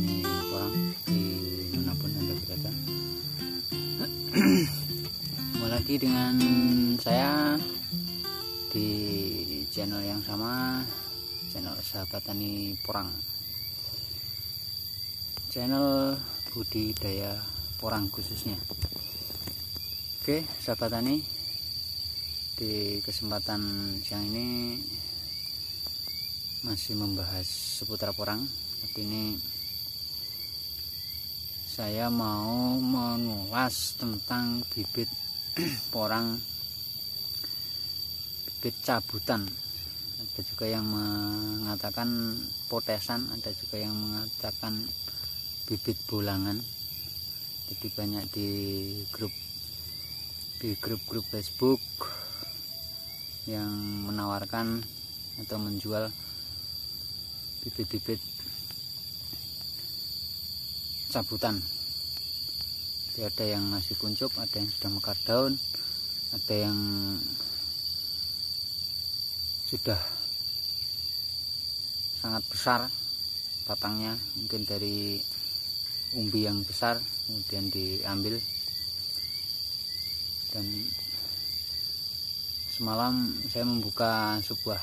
petani porang dimanapun Anda berada. Kembali lagi dengan saya di channel yang sama, channel Sahabat Tani Porang, channel budidaya porang khususnya. Oke sahabat tani, di kesempatan siang ini masih membahas seputar porang, tapi ini saya mau mengulas tentang bibit porang, bibit cabutan. Ada juga yang mengatakan potesan, ada juga yang mengatakan bibit bolangan. Jadi banyak di grup Facebook yang menawarkan atau menjual bibit-bibit cabutan. Jadi ada yang masih kuncup, ada yang sudah mekar daun, ada yang sudah sangat besar batangnya, mungkin dari umbi yang besar kemudian diambil. Dan semalam saya membuka sebuah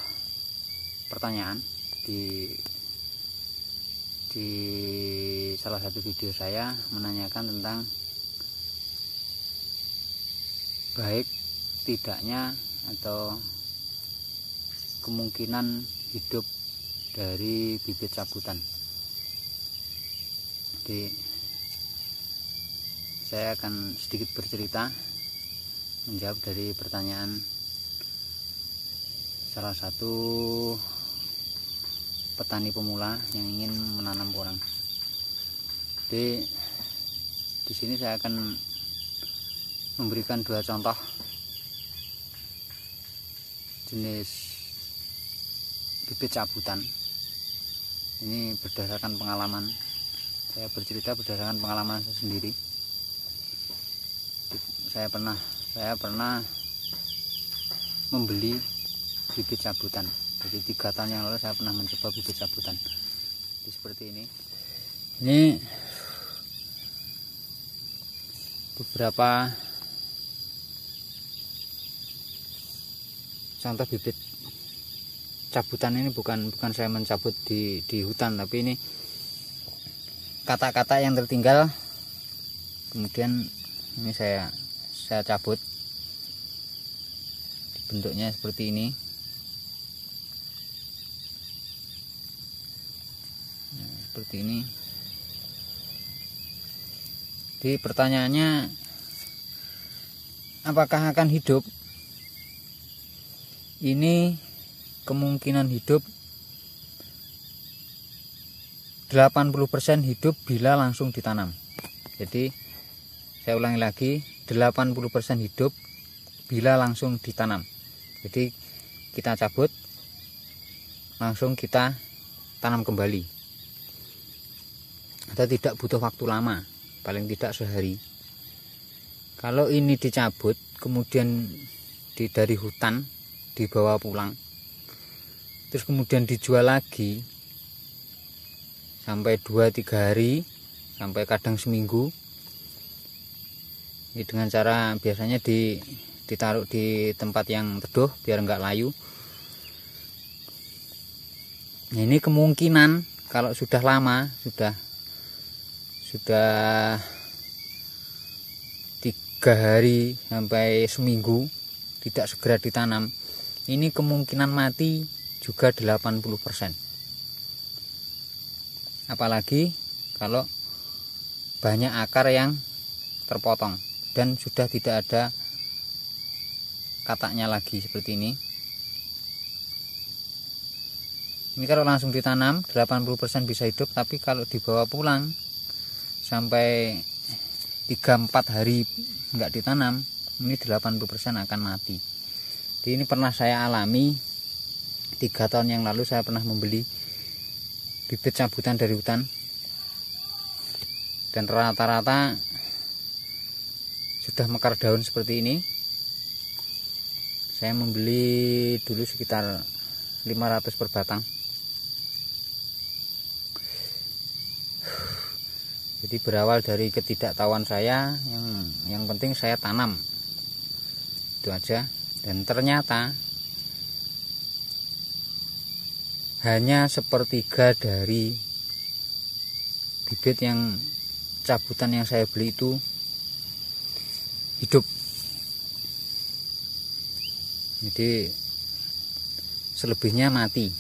pertanyaan di salah satu video saya, menanyakan tentang baik tidaknya atau kemungkinan hidup dari bibit cabutan. Jadi saya akan sedikit bercerita menjawab dari pertanyaan salah satu petani pemula yang ingin menanam porang. Jadi di sini saya akan memberikan dua contoh jenis bibit cabutan. Ini berdasarkan pengalaman. Saya bercerita berdasarkan pengalaman saya sendiri. Saya pernah membeli bibit cabutan. Jadi 3 tahun yang lalu saya pernah mencoba bibit cabutan. Jadi seperti ini. Ini beberapa contoh bibit cabutan. Ini bukan saya mencabut di hutan, tapi ini kata-kata yang tertinggal. Kemudian ini saya cabut. Bentuknya seperti ini. Nah, seperti ini. Jadi pertanyaannya, apakah akan hidup? Ini kemungkinan hidup 80% hidup bila langsung ditanam. Jadi saya ulangi lagi, 80% hidup bila langsung ditanam. Jadi kita cabut, langsung kita tanam kembali. Atau tidak butuh waktu lama, paling tidak sehari. Kalau ini dicabut, kemudian dari hutan dibawa pulang, terus kemudian dijual lagi sampai 2-3 hari, sampai kadang seminggu. Ini dengan cara biasanya ditaruh di tempat yang teduh biar enggak layu. Nah, ini kemungkinan kalau sudah lama, sudah 3 hari sampai seminggu tidak segera ditanam, ini kemungkinan mati juga 80%. Apalagi kalau banyak akar yang terpotong dan sudah tidak ada kataknya lagi seperti ini. Ini kalau langsung ditanam 80% bisa hidup, tapi kalau dibawa pulang sampai 3-4 hari enggak ditanam, ini 80% akan mati. Jadi ini pernah saya alami 3 tahun yang lalu. Saya pernah membeli bibit cabutan dari hutan, dan rata-rata sudah mekar daun seperti ini. Saya membeli dulu sekitar 500 per batang. Jadi berawal dari ketidaktahuan saya, yang penting saya tanam, itu aja. Dan ternyata hanya sepertiga dari bibit yang cabutan yang saya beli itu hidup. Jadi selebihnya mati.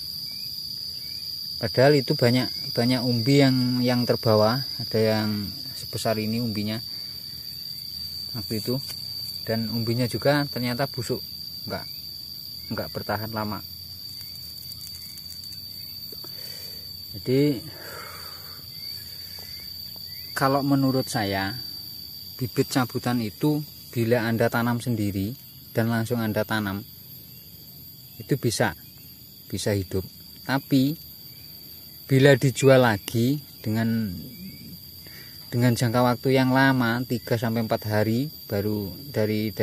Padahal itu banyak umbi yang terbawa, ada yang sebesar ini umbinya waktu itu, dan umbinya juga ternyata busuk, enggak bertahan lama. Jadi kalau menurut saya, bibit cabutan itu bila Anda tanam sendiri dan langsung Anda tanam, itu bisa hidup. Tapi bila dijual lagi dengan jangka waktu yang lama, 3-4 hari, baru dari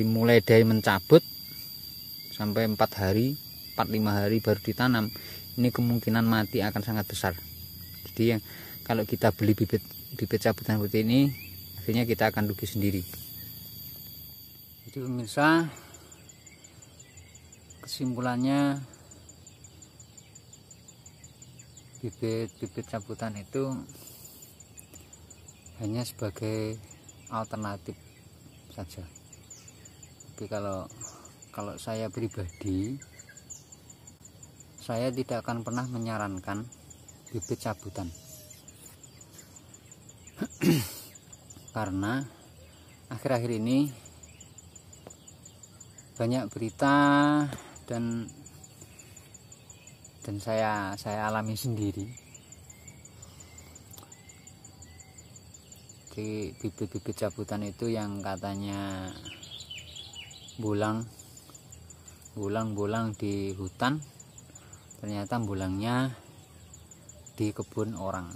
mulai dari mencabut sampai 4 hari, 4-5 hari baru ditanam, ini kemungkinan mati akan sangat besar. Jadi kalau kita beli bibit cabutan seperti ini, akhirnya kita akan rugi sendiri. Jadi pemirsa, kesimpulannya, bibit cabutan itu hanya sebagai alternatif saja. Tapi kalau saya pribadi, saya tidak akan pernah menyarankan bibit cabutan. Karena akhir-akhir ini banyak berita dan saya alami sendiri. Di bibit-bibit cabutan itu yang katanya bulang di hutan, ternyata bulangnya di kebun orang.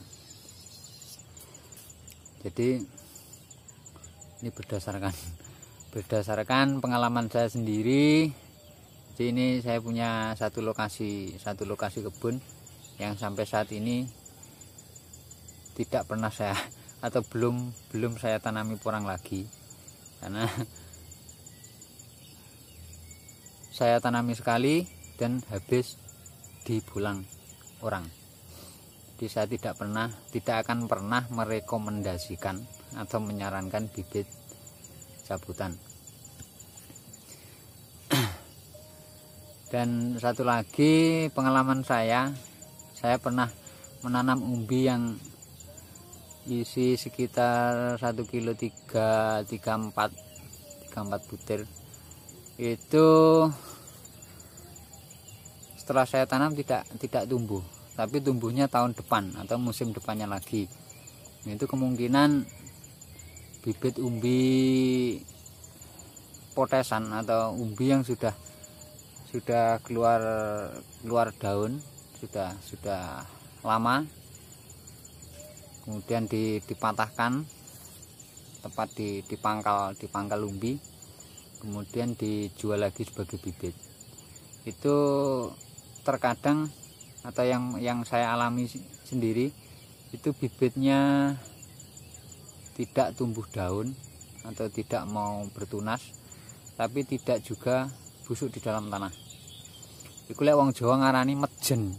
Jadi ini berdasarkan pengalaman saya sendiri. Jadi ini saya punya satu lokasi kebun yang sampai saat ini tidak pernah saya, atau belum saya tanami porang lagi, karena saya tanami sekali dan habis dibulang orang. Jadi saya tidak akan pernah merekomendasikan atau menyarankan bibit cabutan. Dan satu lagi pengalaman saya pernah menanam umbi yang isi sekitar 1 kilo 3-4 butir. Itu setelah saya tanam tidak tumbuh, tapi tumbuhnya tahun depan atau musim depannya lagi. Itu kemungkinan bibit umbi potesan atau umbi yang sudah keluar daun, sudah lama, kemudian dipatahkan tepat di pangkal umbi, kemudian dijual lagi sebagai bibit. Itu terkadang, atau yang saya alami sendiri, itu bibitnya tidak tumbuh daun atau tidak mau bertunas, tapi tidak juga busuk di dalam tanah. Iku lek wong Jawa ngarani mejen,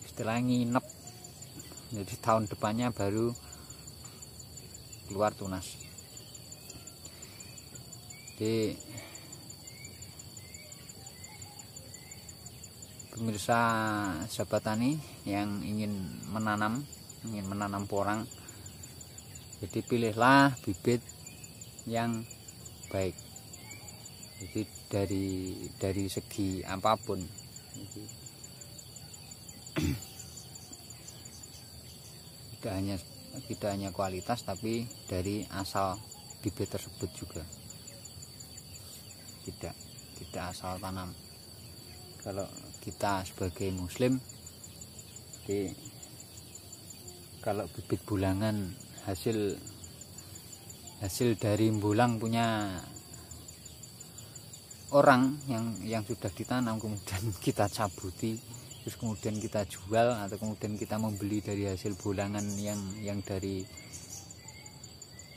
istilah nginep. Jadi tahun depannya baru keluar tunas. Jadi pemirsa sahabat tani yang ingin menanam porang, jadi pilihlah bibit yang baik. Jadi dari segi apapun, jadi tidak hanya kualitas, tapi dari asal bibit tersebut juga, tidak asal tanam. Kalau kita sebagai muslim, jadi kalau bibit bulangan hasil dari bulang punya orang yang sudah ditanam, kemudian kita cabuti, terus kemudian kita jual atau kemudian kita membeli dari hasil bolangan yang dari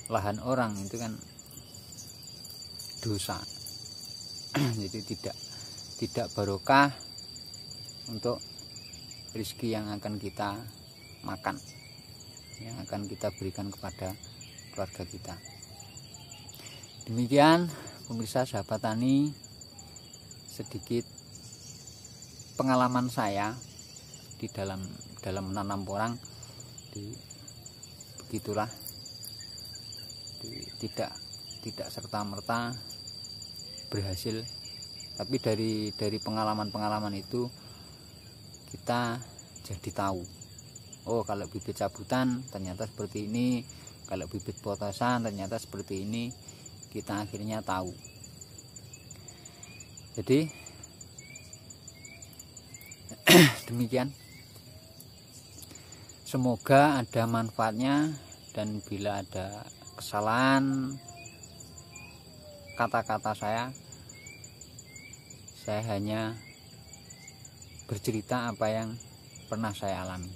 lahan orang, itu kan dosa. Jadi tidak barokah untuk rezeki yang akan kita makan, yang akan kita berikan kepada keluarga kita. Demikian pemirsa sahabat tani, sedikit pengalaman saya di dalam menanam porang. Begitulah, tidak serta-merta berhasil, tapi dari pengalaman itu kita jadi tahu, oh kalau bibit cabutan ternyata seperti ini, kalau bibit potosan ternyata seperti ini, kita akhirnya tahu. Jadi demikian, semoga ada manfaatnya, dan bila ada kesalahan kata-kata saya hanya bercerita apa yang pernah saya alami.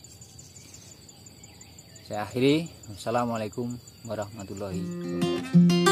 Saya akhiri, wassalamualaikum warahmatullahi wabarakatuh.